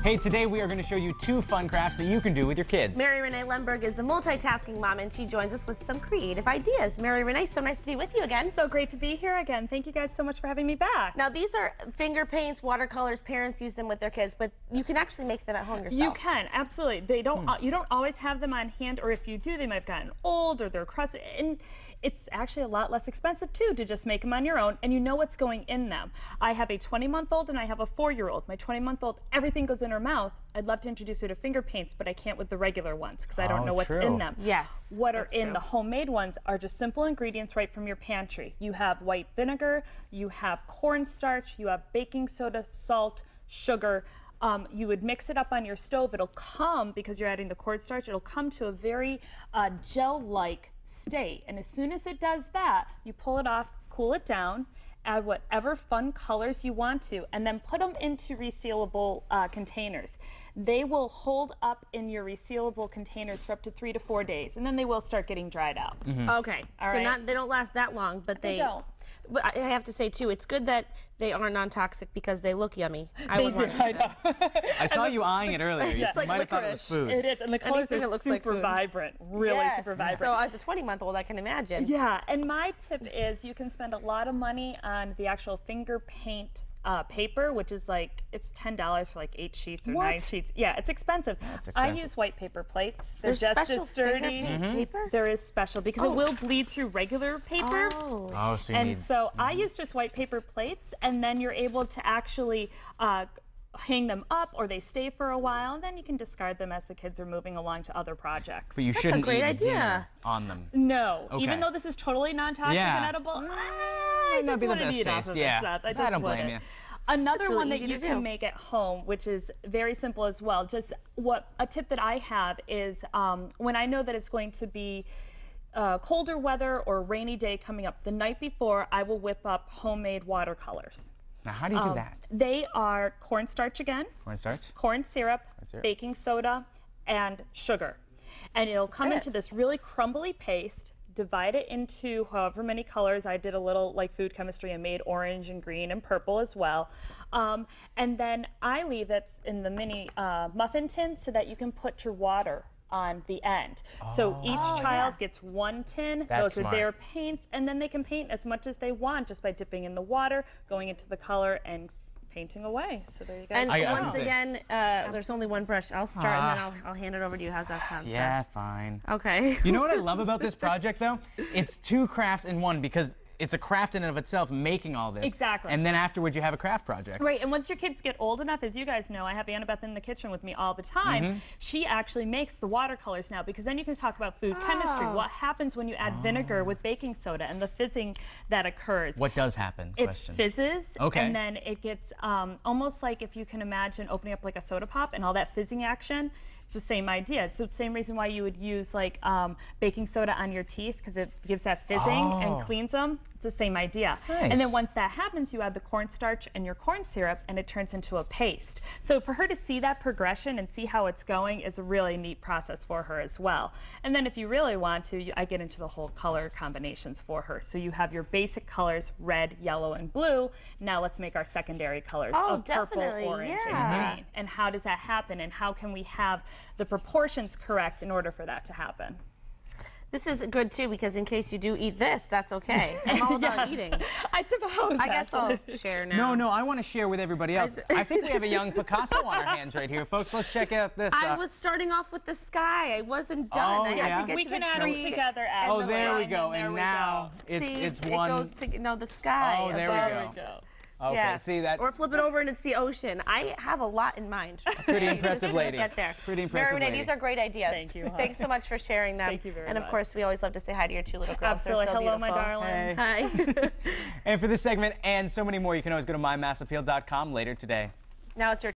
Hey, today we are going to show you 2 fun crafts that you can do with your kids. MaryRenee Lemberg is the multitasking mom, and she joins us with some creative ideas. MaryRenee, so nice to be with you again. So great to be here again. Thank you guys so much for having me back. Now, these are finger paints, watercolors. Parents use them with their kids, but you can actually make them at home yourself. You can, absolutely. They don't. You don't always have them on hand, or if you do, they might have gotten old or they're crusted. And it's actually a lot less expensive too to just make them on your own, and you know what's going in them. I have a 20-month-old and I have a 4-year-old. My 20-month-old, everything goes in her mouth. I'd love to introduce her to finger paints, but I can't with the regular ones because I don't know what's in them. Yes. What are in the homemade ones are just simple ingredients right from your pantry. You have white vinegar, you have cornstarch, you have baking soda, salt, sugar. You would mix it up on your stove. It'll come, because you're adding the cornstarch, it'll come to a very gel-like state, and as soon as it does that, you pull it off, cool it down, add whatever fun colors you want to, and then put them into resealable containers. They will hold up in your resealable containers for up to 3 to 4 days, and then they will start getting dried out. Okay, they don't last that long, but they don't. But I have to say too, it's good that they are non-toxic because they look yummy. I know. I saw you eyeing it earlier. It's like might have thought it was food. It is, and the colors are super vibrant, really super vibrant. So as a 20-month-old, I can imagine. Yeah, and my tip is you can spend a lot of money on the actual finger paint paper, which is like, it's $10 for like 8 sheets or 9 sheets. Yeah, it's expensive. I use white paper plates. They're just as sturdy. Paper? There is special because it will bleed through regular paper. So you and need... so I use just white paper plates, and then you're able to actually hang them up, or they stay for a while, and then you can discard them as the kids are moving along to other projects. But you shouldn't eat dinner on them. No, even though this is totally non-toxic and edible, I not just be the wouldn't best eat off taste. of it. I don't blame you. Another one that you can make at home, which is very simple as well, just a tip that I have is when I know that it's going to be colder weather or a rainy day coming up, the night before I will whip up homemade watercolors. Now, how do you do that? They are cornstarch again, corn syrup, baking soda, and sugar. And it'll come into this really crumbly paste. Divide it into however many colors. I did a little like food chemistry and made orange and green and purple as well. And then I leave it in the mini muffin tin so that you can put your water on the end. So each child gets 1 tin. Those are their paints, and then they can paint as much as they want just by dipping in the water, going into the color, and painting away. So there you go. And once again, there's only one brush. I'll start and then I'll hand it over to you. How's that sound? Yeah, fine. Okay. You know what I love about this project though? It's 2 crafts in one, because it's a craft in and of itself, making all this. Exactly. And then afterwards you have a craft project. Right, and once your kids get old enough, as you guys know, I have Annabeth in the kitchen with me all the time. She actually makes the watercolors now, because then you can talk about food chemistry. What happens when you add vinegar with baking soda and the fizzing that occurs? What does happen? It fizzes, and then it gets almost like if you can imagine opening up like a soda pop and all that fizzing action. It's the same idea. It's the same reason why you would use like baking soda on your teeth, because it gives that fizzing and cleans them. It's the same idea. And then once that happens, you add the cornstarch and your corn syrup, and it turns into a paste. So for her to see that progression and see how it's going is a really neat process for her as well. And then if you really want to, I get into the whole color combinations for her. So you have your basic colors, red, yellow, and blue. Now let's make our secondary colors of purple, orange, and green. And how does that happen? And how can we have the proportions correct in order for that to happen? This is good too, because in case you do eat this, that's okay. I'm all about eating. I suppose. I guess I'll share now. No, I want to share with everybody else. I think we have a young Picasso on our hands right here, folks. Let's check out this. I was starting off with the sky. I wasn't done. I had to get we to can the add tree. Them together. Oh, there we go. And now it's one. It goes to the sky. Oh, there we go. Okay, see that? Or flip it over and it's the ocean. I have a lot in mind. Pretty impressive lady. Get there. Pretty impressive lady. These are great ideas. Thank you. Thanks so much for sharing them. Thank you very much. And of course, we always love to say hi to your 2 little girls. Absolutely. They're so Hello, beautiful. my darlings. Hey. Hi. And for this segment and so many more, you can always go to mymassappeal.com later today. Now it's your